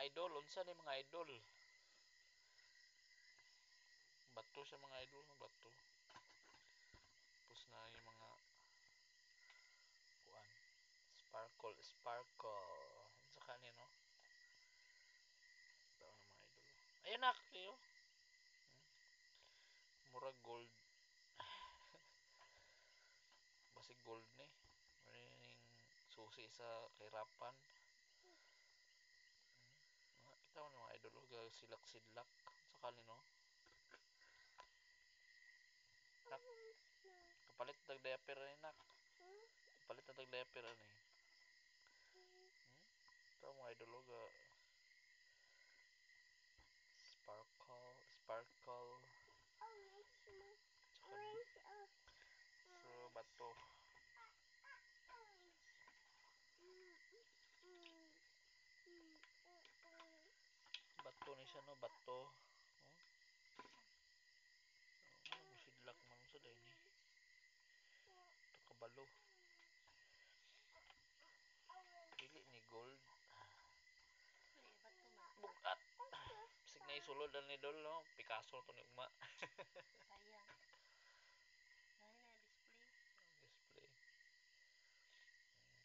idol, unsa ni mga idol? Bato siya mga idol, bato. Tapos na yung mga kuan. Sparkle, sparkle. Unsa kani no? Tao na mga idol. Ayun na kayo. Mura gold. Basi gold ni. Maring susi sa kahirapan. Kita mo na mga idol, silak-silak. Sa kani no? Nak, kapalit tag diaper ni nak. Kapalit na tag diaper ni. Ito mga idol, sparkle, sparkle. Tsaka ni. So, bato. Bato ni siya no, bato. Oh. Musidlak man sa day ni. Ito kabalo. Dili ni gold. Bugat. Sig na isulod ang idol no. Picasso to ni ugma. Sayang. Dahil na display. Display.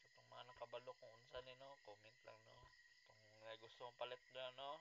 Kapag mga nakabalo kung unsa ni no, comment lang no. Kung gusto mong palit na no.